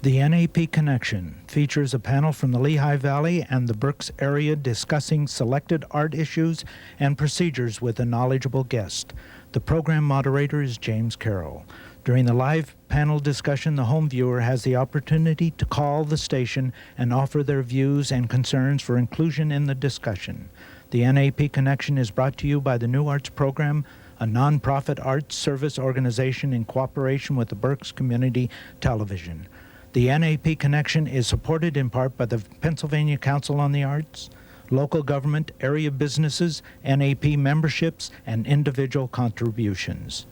The N.A.P. Connection features a panel from the Lehigh Valley and the Berks area discussing selected art issues and procedures with a knowledgeable guest. The program moderator is James Carroll. During the live panel discussion, the home viewer has the opportunity to call the station and offer their views and concerns for inclusion in the discussion. The N.A.P. Connection is brought to you by the New Arts Program, a nonprofit arts service organization in cooperation with the Berks Community Television. The N.A.P. Connection is supported in part by the Pennsylvania Council on the Arts, local government, area businesses, N.A.P. memberships, and individual contributions.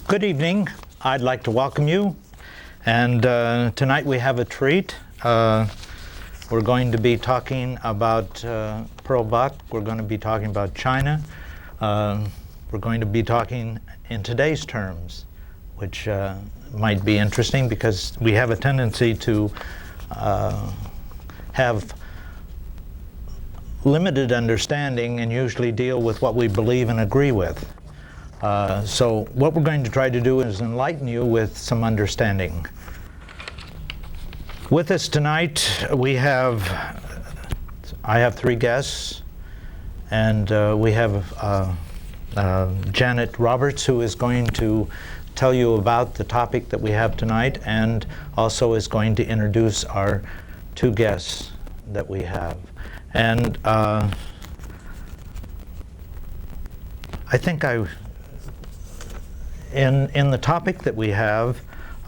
Good evening. I'd like to welcome you. And tonight we have a treat. We're going to be talking about Pearl Buck. We're going to be talking about China. We're going to be talking in today's terms, which might be interesting because we have a tendency to have limited understanding and usually deal with what we believe and agree with. So what we're going to try to do is enlighten you with some understanding. With us tonight, I have three guests, and we have Janet Roberts, who is going to tell you about the topic that we have tonight, and also is going to introduce our two guests that we have. And I think in the topic that we have,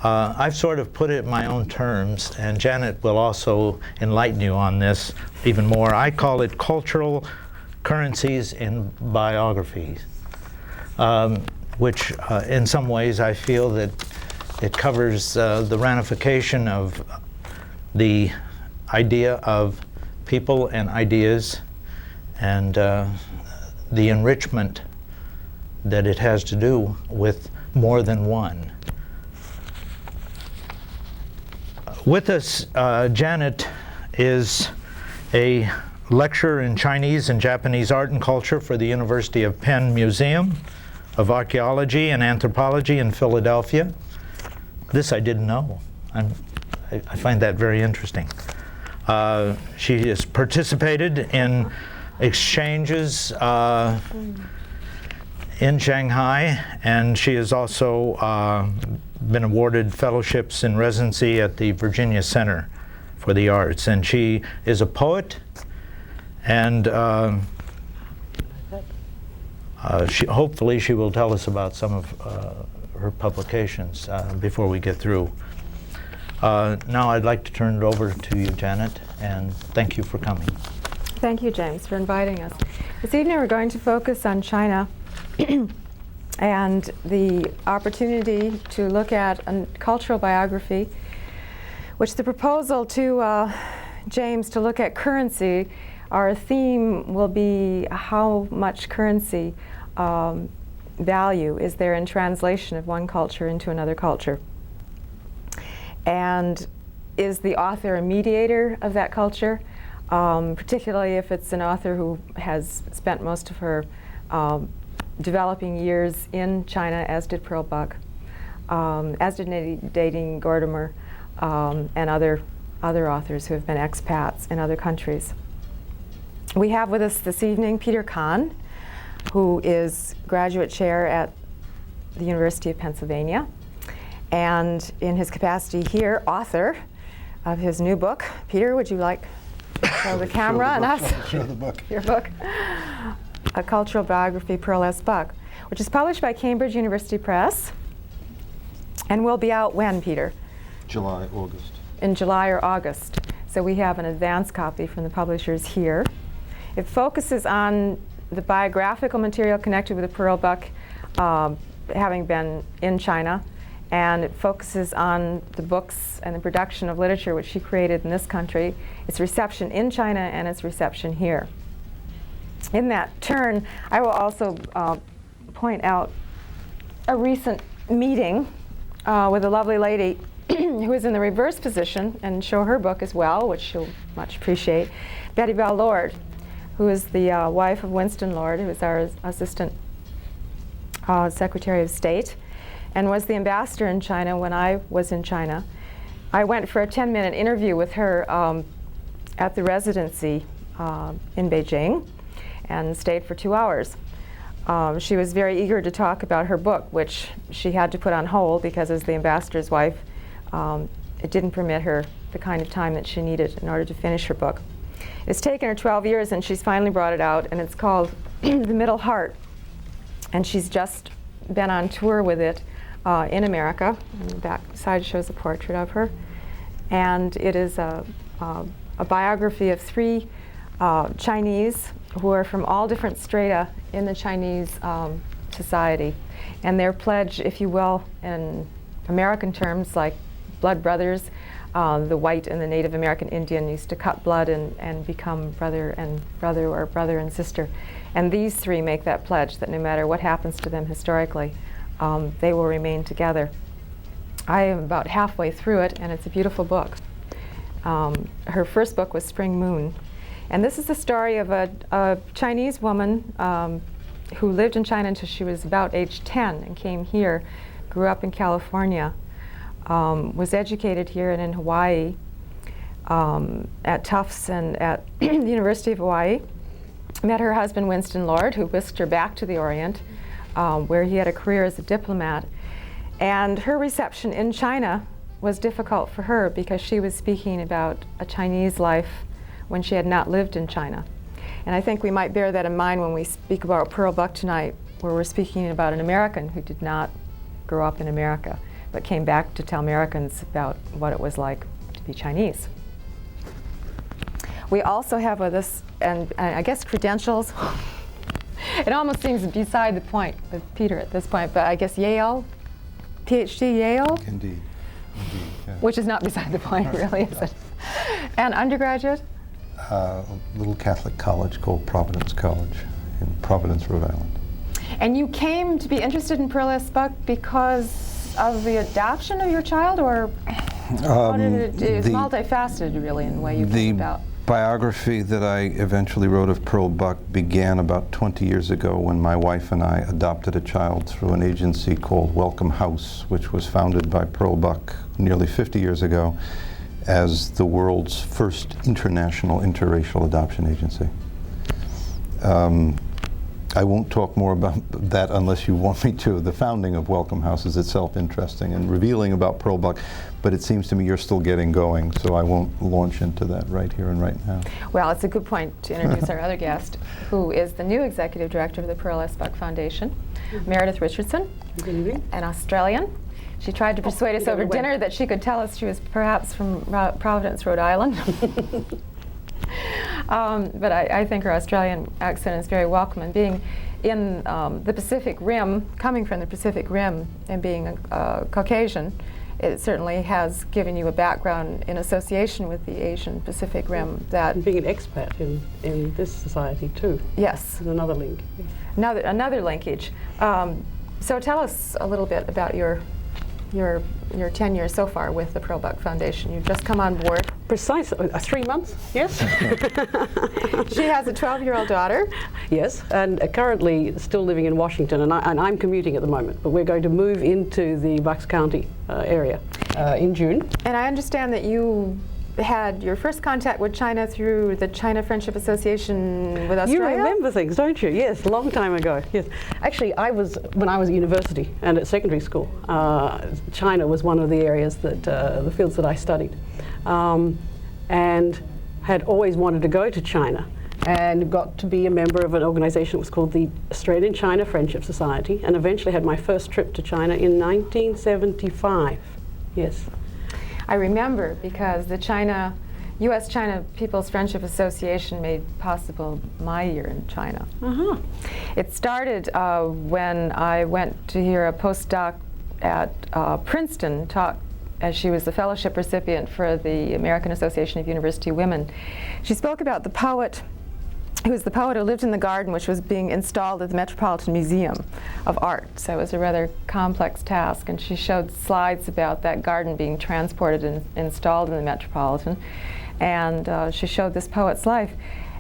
I've sort of put it in my own terms, and Janet will also enlighten you on this even more. I call it cultural currencies in biographies, which in some ways I feel that it covers the ramification of the idea of people and ideas and the enrichment that it has to do with more than one. With us, Janet is a lecturer in Chinese and Japanese art and culture for the University of Penn Museum of Archaeology and Anthropology in Philadelphia. This I didn't know. I find that very interesting. She has participated in exchanges in Shanghai, and she has also been awarded fellowships in residency at the Virginia Center for the Arts. And she is a poet, and hopefully she will tell us about some of her publications before we get through. Now I'd like to turn it over to you, Janet, and thank you for coming. Thank you, James, for inviting us. This evening we're going to focus on China and the opportunity to look at a cultural biography, which the proposal to James to look at currency, our theme will be how much currency value is there in translation of one culture into another culture. And is the author a mediator of that culture, particularly if it's an author who has spent most of her developing years in China, as did Pearl Buck, as did Nadine Gordimer, and other authors who have been expats in other countries. We have with us this evening Peter Kahn, who is graduate chair at the University of Pennsylvania, and in his capacity here, author of his new book. Peter, would you like to show the camera and us? Show the book. Your book. A Cultural Biography, Pearl S. Buck, which is published by Cambridge University Press and will be out when, Peter? July, August. In July or August. So we have an advance copy from the publishers here. It focuses on the biographical material connected with the Pearl Buck having been in China, and it focuses on the books and the production of literature which she created in this country, its reception in China and its reception here. In that turn, I will also point out a recent meeting with a lovely lady who is in the reverse position, and show her book as well, which she'll much appreciate, Betty Bell Lord, who is the wife of Winston Lord, who is our Assistant Secretary of State. and was the ambassador in China when I was in China. I went for a 10-minute interview with her at the residency in Beijing and stayed for 2 hours. She was very eager to talk about her book, which she had to put on hold because as the ambassador's wife, it didn't permit her the kind of time that she needed in order to finish her book. It's taken her 12 years and she's finally brought it out, and it's called The Middle Heart. And she's just been on tour with it in America. And the back side shows a portrait of her. And it is a biography of 3 Chinese who are from all different strata in the Chinese society. And their pledge, if you will, in American terms, like blood brothers, the white and the Native American Indian used to cut blood and become brother or brother and sister. And these 3 make that pledge that no matter what happens to them historically, they will remain together. I am about halfway through it, and it's a beautiful book. Her first book was Spring Moon. And this is the story of a Chinese woman who lived in China until she was about age 10 and came here, grew up in California, was educated here and in Hawaii at Tufts and at the University of Hawaii. Met her husband Winston Lord, who whisked her back to the Orient, where he had a career as a diplomat. And her reception in China was difficult for her because she was speaking about a Chinese life when she had not lived in China. And I think we might bear that in mind when we speak about Pearl Buck tonight, where we're speaking about an American who did not grow up in America, but came back to tell Americans about what it was like to be Chinese. We also have with us, and I guess credentials. It almost seems beside the point with Peter at this point, but I guess Yale, PhD Yale? Indeed. Yeah. Which is not beside the point, really, is it? And undergraduate? A little Catholic college called Providence College in Providence, Rhode Island. And you came to be interested in Pearl S. Buck because of the adoption of your child, or it's multifaceted, really, in the way you came about? The biography that I eventually wrote of Pearl Buck began about 20 years ago when my wife and I adopted a child through an agency called Welcome House, which was founded by Pearl Buck nearly 50 years ago as the world's first international interracial adoption agency. I won't talk more about that unless you want me to. The founding of Welcome House is itself interesting and revealing about Pearl Buck, but it seems to me you're still getting going, so I won't launch into that right here and right now. Well, it's a good point to introduce our other guest, who is the new executive director of the Pearl S. Buck Foundation, Meredith Richardson, an Australian. She tried to persuade us over dinner that she could tell us she was perhaps from Providence, Rhode Island. But I think her Australian accent is very welcome, and being in the Pacific Rim, coming from the Pacific Rim and being a Caucasian, it certainly has given you a background in association with the Asian Pacific Rim. That and being an expat in this society too. Yes. Is another link. Another linkage. So tell us a little bit about your tenure so far with the Pearl Buck Foundation. You've just come on board. Precisely, 3 months, yes. She has a 12-year-old daughter. Yes, and currently still living in Washington, and I'm commuting at the moment, but we're going to move into the Bucks County area in June. And I understand that you had your first contact with China through the China Friendship Association with Australia? You remember things, don't you? Yes, a long time ago. Yes, actually, when I was at university and at secondary school, China was one of the areas that the fields that I studied, and had always wanted to go to China, and got to be a member of an organization that was called the Australian China Friendship Society, and eventually had my first trip to China in 1975. Yes. I remember because the U.S.-China People's Friendship Association made possible my year in China. Uh-huh. It started when I went to hear a postdoc at Princeton talk, as she was the fellowship recipient for the American Association of University Women. She spoke about the poet who was the poet who lived in the garden, which was being installed at the Metropolitan Museum of Art. So it was a rather complex task, and she showed slides about that garden being transported and installed in the Metropolitan. And she showed this poet's life.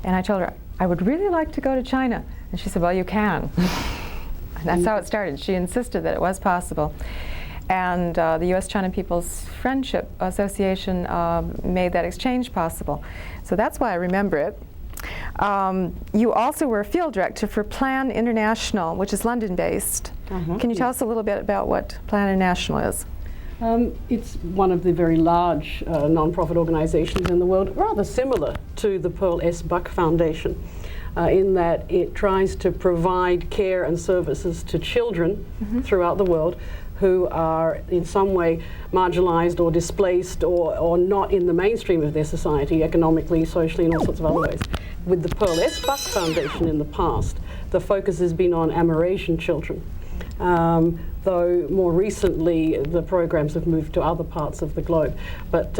And I told her, I would really like to go to China. And she said, well, you can. I That's how it started. She insisted that it was possible. And the U.S.-China People's Friendship Association made that exchange possible. So that's why I remember it. You also were a field director for Plan International, which is London-based. Can you tell us a little bit about what Plan International is? It's one of the very large non-profit organizations in the world, rather similar to the Pearl S. Buck Foundation, in that it tries to provide care and services to children throughout the world who are in some way marginalized or displaced or not in the mainstream of their society, economically, socially, and all sorts of other ways. With the Pearl S. Buck Foundation in the past, the focus has been on Amerasian children. Though more recently the programs have moved to other parts of the globe. But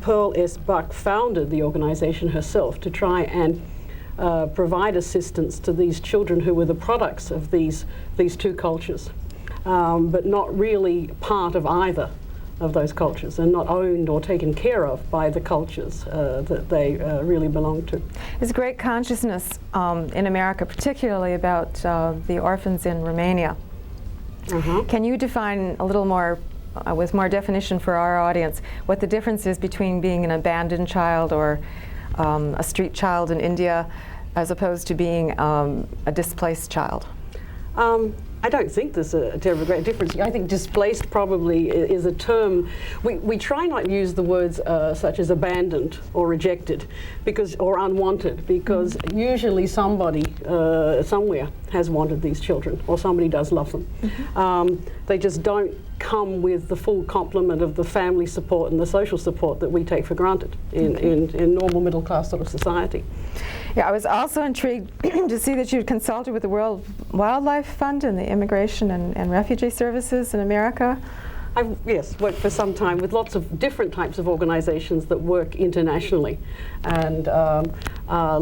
Pearl S. Buck founded the organization herself to try and provide assistance to these children who were the products of these two cultures, but not really part of either of those cultures, and not owned or taken care of by the cultures that they really belong to. There's great consciousness in America, particularly about the orphans in Romania. Can you define a little more, with more definition for our audience, what the difference is between being an abandoned child or a street child in India as opposed to being a displaced child? I don't think there's a terribly great difference. I think displaced probably is a term. We try not to use the words such as abandoned or rejected or unwanted, because usually somebody somewhere has wanted these children, or somebody does love them. They just don't come with the full complement of the family support and the social support that we take for granted in normal middle class sort of society. Yeah, I was also intrigued to see that you'd consulted with the World Wildlife Fund and the Immigration and Refugee Services in America. I've, yes, worked for some time with lots of different types of organizations that work internationally, and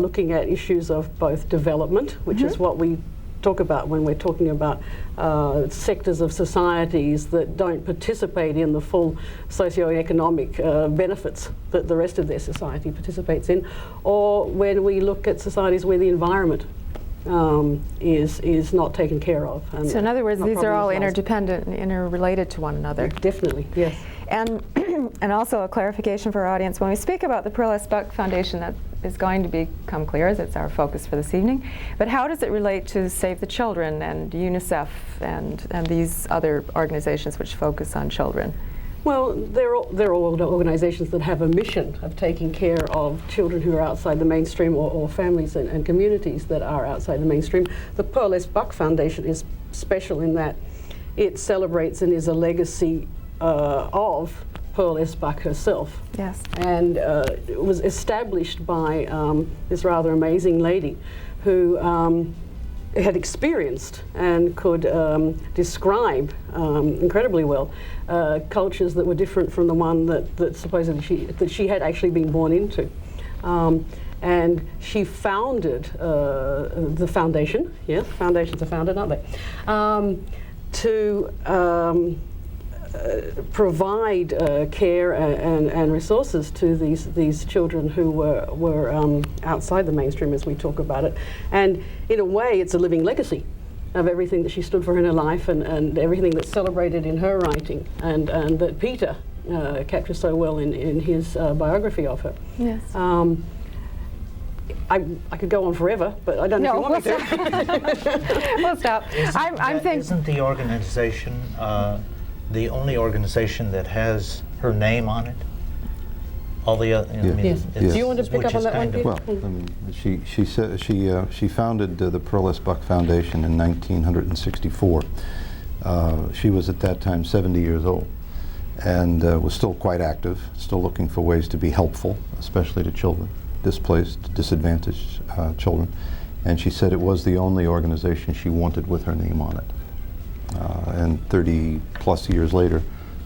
looking at issues of both development, which is what we talk about when we're talking about sectors of societies that don't participate in the full socioeconomic benefits that the rest of their society participates in, or when we look at societies where the environment is not taken care of. And so in other words, these are all interdependent and interrelated to one another. Definitely, yes. And and also a clarification for our audience, when we speak about the Pearl S. Buck Foundation, that is going to become clear as it's our focus for this evening, but how does it relate to Save the Children and UNICEF and these other organizations which focus on children? Well, they're all organizations that have a mission of taking care of children who are outside the mainstream, or families and communities that are outside the mainstream. The Pearl S. Buck Foundation is special in that it celebrates and is a legacy of Pearl S. Buck herself. Yes. And it was established by this rather amazing lady who had experienced and could describe incredibly well cultures that were different from the one that supposedly she had actually been born into. And she founded the foundation. Yes, foundations are founded, aren't they? To provide care and resources to these children who were outside the mainstream, as we talk about it. And in a way, it's a living legacy of everything that she stood for in her life, and everything that's celebrated in her writing, and that Peter captures so well in his biography of her. Yes. I could go on forever, but I don't know if you want me to. We'll stop. I'm thinking. Isn't the organization the only organization that has her name on it? All the other. Yes. Do you want to pick up on that one, Peter? Well, I mean, she founded the Pearl S. Buck Foundation in 1964. She was at that time 70 years old, and was still quite active, still looking for ways to be helpful, especially to children, displaced, disadvantaged children. And she said it was the only organization she wanted with her name on it. And 30 plus years later,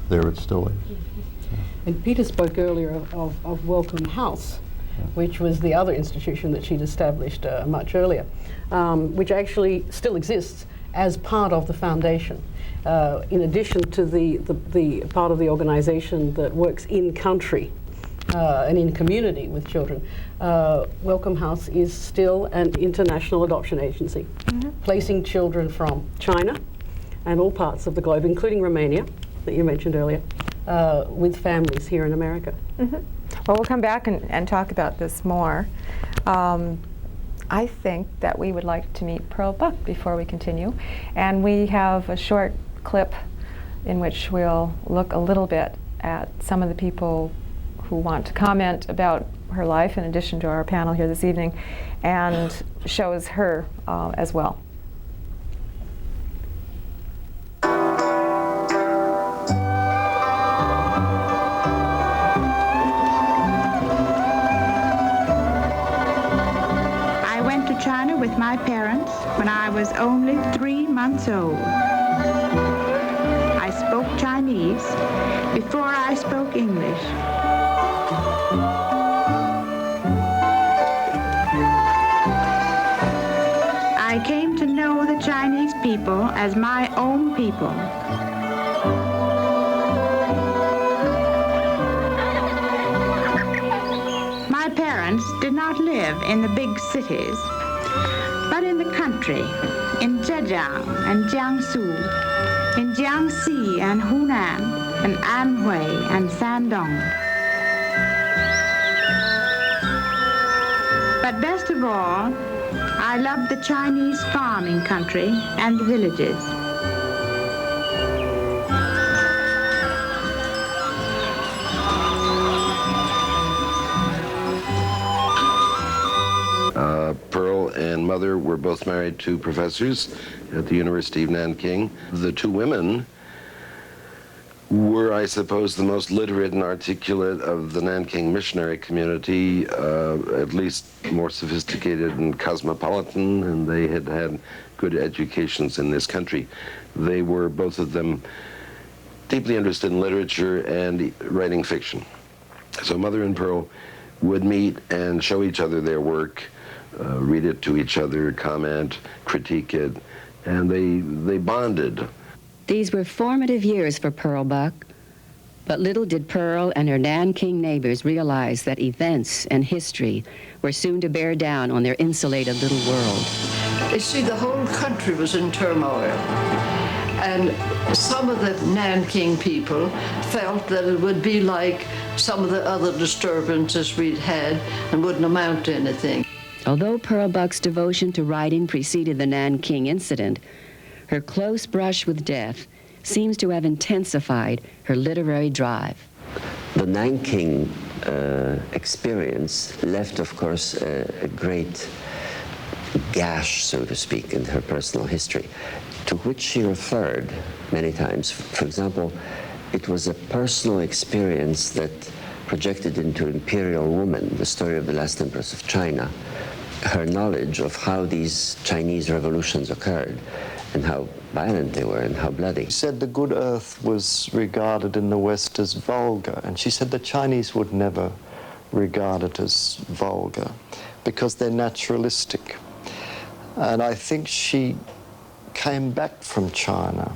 there it still is. And Peter spoke earlier of Welcome House, which was the other institution that she'd established much earlier, which actually still exists as part of the foundation. In addition to the part of the organization that works in country and in community with children, Welcome House is still an international adoption agency, placing children from China and all parts of the globe, including Romania, that you mentioned earlier, with families here in America. Well, we'll come back and talk about this more. I think that we would like to meet Pearl Buck before we continue. And we have a short clip in which we'll look a little bit at some of the people who want to comment about her life, in addition to our panel here this evening, and shows her as well. China with my parents when I was only 3 months old. I spoke Chinese before I spoke English. I came to know the Chinese people as my own people. My parents did not live in the big cities, but in the country, in Zhejiang and Jiangsu, in Jiangxi and Hunan, and Anhui and Shandong. But best of all, I loved the Chinese farming country and the villages. Pearl and Mother were both married to professors at the University of Nanking. The two women were, I suppose, the most literate and articulate of the Nanking missionary community, at least more sophisticated and cosmopolitan, and they had had good educations in this country. They were, both of them, deeply interested in literature and writing fiction. So Mother and Pearl would meet and show each other their work, read it to each other, comment, critique it, and they bonded. These were formative years for Pearl Buck, but little did Pearl and her Nanking neighbors realize that events and history were soon to bear down on their insulated little world. You see, the whole country was in turmoil, and some of the Nanking people felt that it would be like some of the other disturbances we'd had and wouldn't amount to anything. Although Pearl Buck's devotion to writing preceded the Nanking incident, her close brush with death seems to have intensified her literary drive. The Nanking experience left, of course, a great gash, so to speak, in her personal history, to which she referred many times. For example, it was a personal experience that projected into Imperial Woman, the story of the last Empress of China, her knowledge of how these Chinese revolutions occurred and how violent they were and how bloody. She said the good earth was regarded in the West as vulgar, and she said the Chinese would never regard it as vulgar because they're naturalistic. And I think she came back from China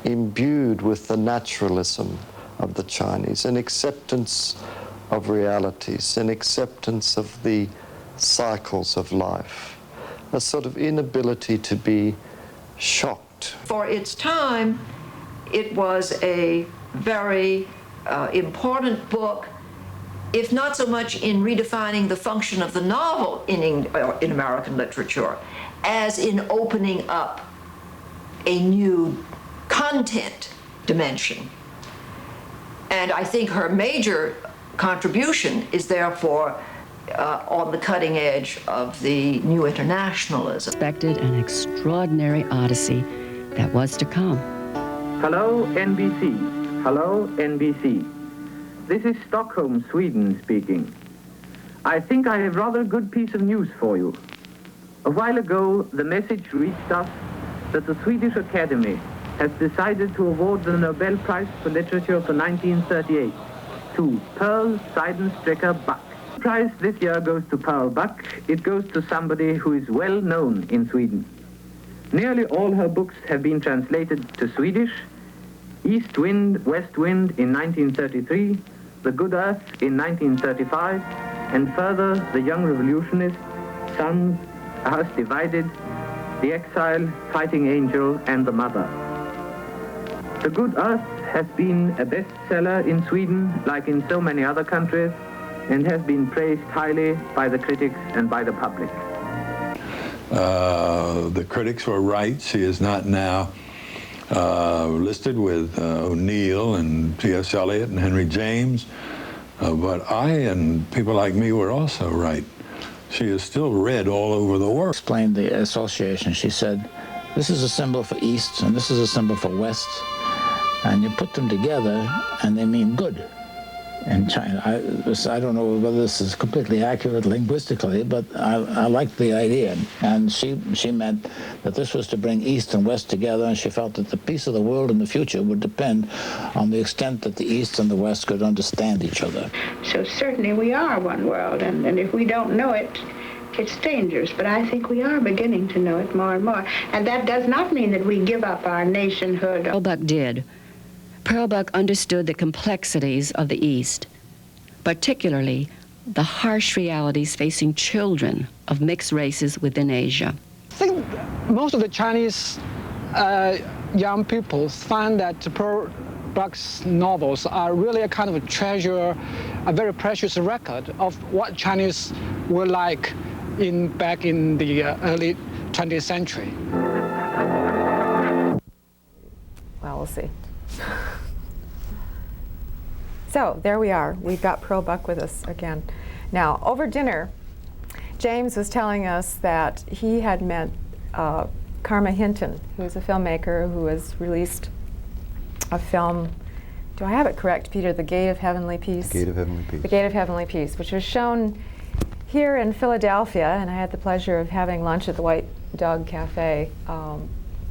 imbued with the naturalism of the Chinese, an acceptance of realities, an acceptance of the cycles of life, a sort of inability to be shocked. For its time, it was a very important book, if not so much in redefining the function of the novel in American literature, as in opening up a new content dimension. And I think her major contribution is therefore on the cutting edge of the new internationalism. Expected an extraordinary odyssey that was to come. Hello, NBC. Hello, NBC. This is Stockholm, Sweden speaking. I think I have rather a good piece of news for you. A while ago, the message reached us that the Swedish Academy has decided to award the Nobel Prize for Literature for 1938 to Pearl Seidenstrecker Buck. The prize this year goes to Pearl Buck. It goes to somebody who is well known in Sweden. Nearly all her books have been translated to Swedish. East Wind, West Wind in 1933, The Good Earth in 1935, and further The Young Revolutionist, Sons, A House Divided, The Exile, Fighting Angel, and The Mother. The Good Earth has been a bestseller in Sweden, like in so many other countries, and has been praised highly by the critics and by the public. The critics were right. She is not now listed with O'Neill and T.S. Eliot and Henry James, but I and people like me were also right. She is still read all over the world. Explained the association. She said, this is a symbol for East and this is a symbol for West, and you put them together and they mean good. In China, I don't know whether this is completely accurate linguistically, but I liked the idea. And she meant that this was to bring East and West together, and she felt that the peace of the world in the future would depend on the extent that the East and the West could understand each other. So certainly we are one world, and if we don't know it, it's dangerous. But I think we are beginning to know it more and more. And that does not mean that we give up our nationhood. Pearl Buck did. Pearl Buck understood the complexities of the East, particularly the harsh realities facing children of mixed races within Asia. I think most of the Chinese young people find that Pearl Buck's novels are really a kind of a treasure, a very precious record of what Chinese were like back in the early 20th century. Well, we'll see. So there we are. We've got Pearl Buck with us again. Now, over dinner, James was telling us that he had met Karma Hinton, who's a filmmaker who has released a film. Do I have it correct, Peter? The Gate of Heavenly Peace? The Gate of Heavenly Peace. The Gate of Heavenly Peace, which was shown here in Philadelphia, and I had the pleasure of having lunch at the White Dog Cafe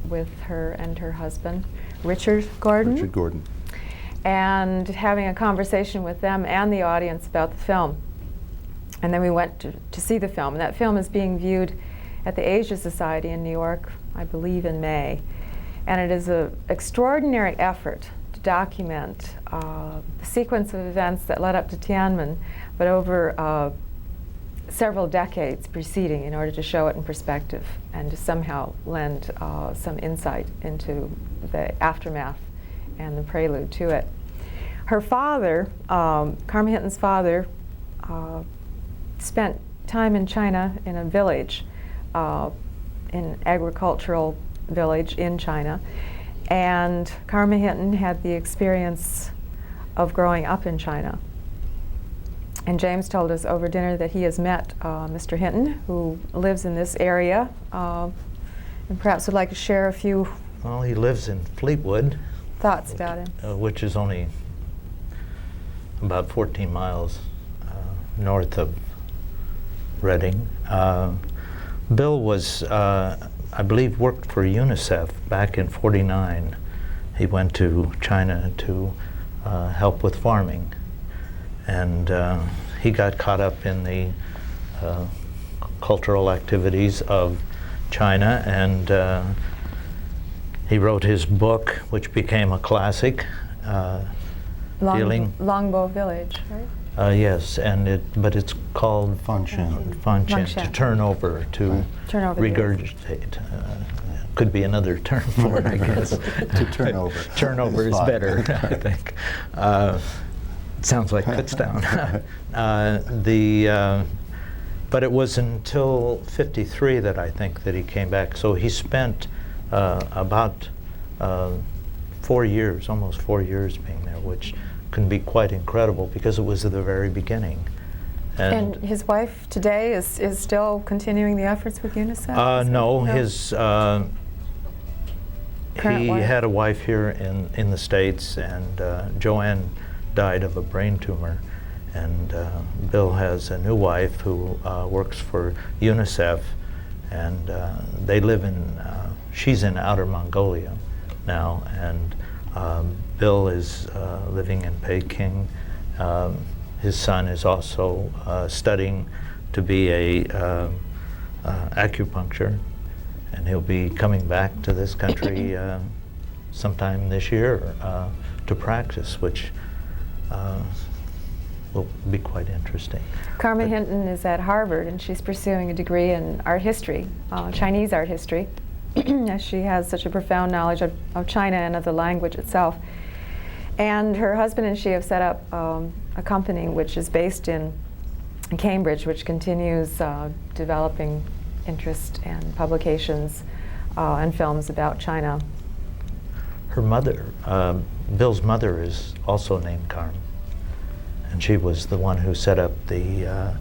with her and her husband, Richard Gordon. Richard Gordon. And having a conversation with them and the audience about the film. And then we went to see the film. And that film is being viewed at the Asia Society in New York, I believe in May. And it is an extraordinary effort to document the sequence of events that led up to Tiananmen, but over several decades preceding, in order to show it in perspective and to somehow lend some insight into the aftermath and the prelude to it. Her father, Karma Hinton's father, spent time in China in a village, an agricultural village in China, and Karma Hinton had the experience of growing up in China. And James told us over dinner that he has met Mr. Hinton, who lives in this area, and perhaps would like to share a few. Well, he lives in Fleetwood. Thoughts about him? Which is only about 14 miles north of Reading. Bill was, I believe, worked for UNICEF back in '49. He went to China to help with farming. And he got caught up in the cultural activities of China, and he wrote his book, which became a classic, dealing Longbow Village, right? Yes, but it's called Fanshen, to turn over, to regurgitate. Could be another term for it, I guess. To turn over. Turnover is better, I think. Sounds like Kutztown. But it was until '53 that I think that he came back. So he spent about 4 years, almost 4 years being there, which can be quite incredible because it was at the very beginning. And his wife today is still continuing the efforts with UNICEF? No, his he had a wife here in the States, and Joanne died of a brain tumor, and Bill has a new wife who works for UNICEF, and they live in, she's in Outer Mongolia now, and Bill is living in Peking. His son is also studying to be a acupuncture, and he'll be coming back to this country sometime this year to practice, which will be quite interesting. Karma Hinton is at Harvard, and she's pursuing a degree in art history, Chinese art history, as she has such a profound knowledge of China and of the language itself. And her husband and she have set up a company which is based in Cambridge, which continues developing interest and publications and films about China. Her mother, Bill's mother, is also named Carm, and she was the one who set up the,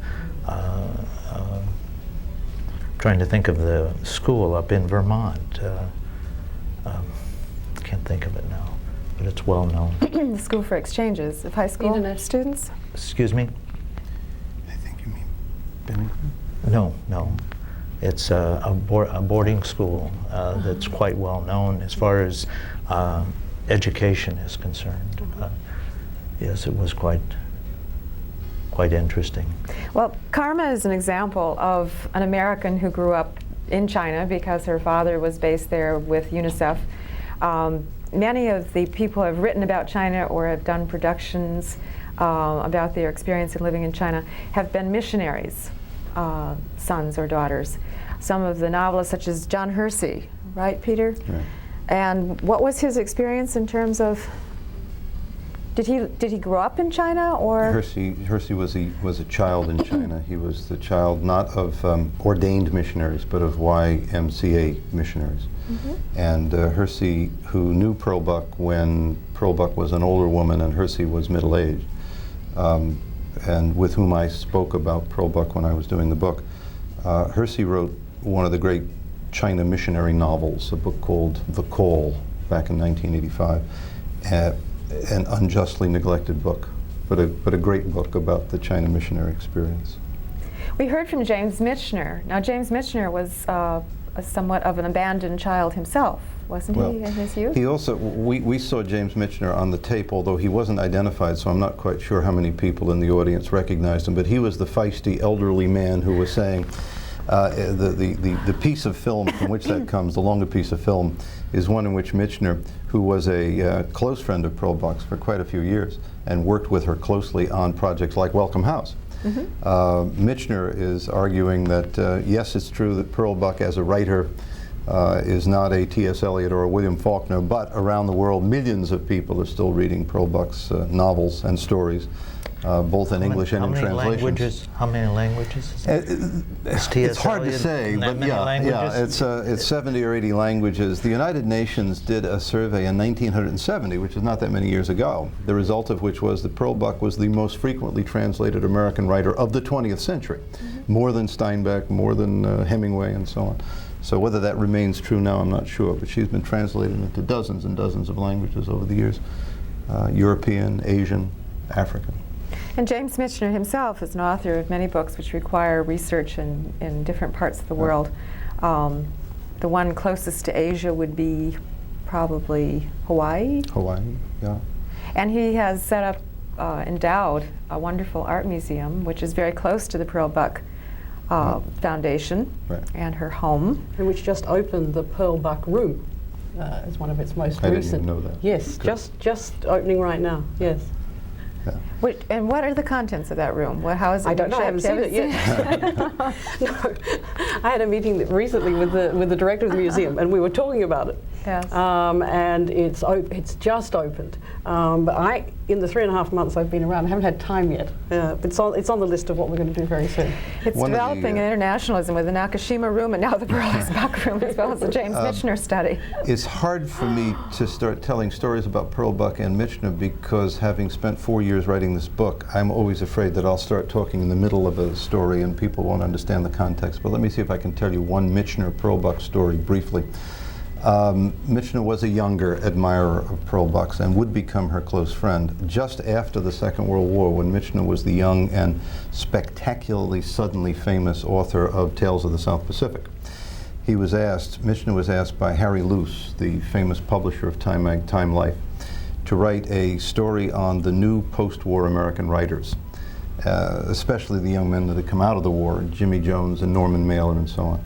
trying to think of the school up in Vermont. Can't think of it now, but it's well known. The School for Exchanges of high school students? Excuse me? I think you mean Bennington? No, no. It's a boarding school that's quite well known as far as education is concerned. Yes, it was quite interesting. Well, Karma is an example of an American who grew up in China because her father was based there with UNICEF. Many of the people who have written about China or have done productions about their experience in living in China have been missionaries, sons or daughters. Some of the novelists, such as John Hersey, right, Peter? Right. And what was his experience in terms of? Did he grow up in China, or? Hersey was a child in China. He was the child not of ordained missionaries, but of YMCA missionaries. Mm-hmm. And Hersey, who knew Pearl Buck when Pearl Buck was an older woman and Hersey was middle-aged, and with whom I spoke about Pearl Buck when I was doing the book, Hersey wrote one of the great China missionary novels, a book called The Call, back in 1985. An unjustly neglected book, but a great book about the China missionary experience. We heard from James Michener. Now, James Michener was somewhat of an abandoned child himself, wasn't he, in his youth? He also, we saw James Michener on the tape, although he wasn't identified, so I'm not quite sure how many people in the audience recognized him, but he was the feisty elderly man who was saying, the piece of film from which that comes, the longer piece of film, is one in which Michener, who was a close friend of Pearl Buck's for quite a few years and worked with her closely on projects like Welcome House. Mm-hmm. Michener is arguing that, yes, it's true that Pearl Buck as a writer is not a T.S. Eliot or a William Faulkner, but around the world millions of people are still reading Pearl Buck's novels and stories. Both in English and in translations. How many languages is it? It's hard to say, but yeah, it's 70 or 80 languages. The United Nations did a survey in 1970, which is not that many years ago, the result of which was that Pearl Buck was the most frequently translated American writer of the 20th century, more than Steinbeck, more than Hemingway, and so on. So whether that remains true now, I'm not sure, but she's been translated into dozens and dozens of languages over the years, European, Asian, African. And James Michener himself is an author of many books which require research in different parts of the world. The one closest to Asia would be probably Hawaii. Hawaii, yeah. And he has set up, endowed, a wonderful art museum, which is very close to the Pearl Buck Foundation and her home. And which just opened the Pearl Buck Room as one of its most recent. I didn't even know that. Yes, just opening right now, yes. Wait, and what are the contents of that room? How is it? I don't know. I haven't seen it yet. No, I had a meeting recently with the director of the museum, and we were talking about it. Yes. And it's just opened. But in the 3.5 months I've been around, I haven't had time yet. It's on the list of what we're going to do very soon. It's developing an internationalism with the Nakashima room and now the Pearl Buck room, as well as the James Michener study. It's hard for me to start telling stories about Pearl Buck and Michener because, having spent 4 years writing this book, I'm always afraid that I'll start talking in the middle of a story and people won't understand the context. But let me see if I can tell you one Michener-Pearl Buck story briefly. Michener was a younger admirer of Pearl Buck's and would become her close friend just after the Second World War, when Michener was the young and spectacularly suddenly famous author of Tales of the South Pacific. Michener was asked by Harry Luce, the famous publisher of Time Life, to write a story on the new post-war American writers, especially the young men that had come out of the war, Jimmy Jones and Norman Mailer and so on.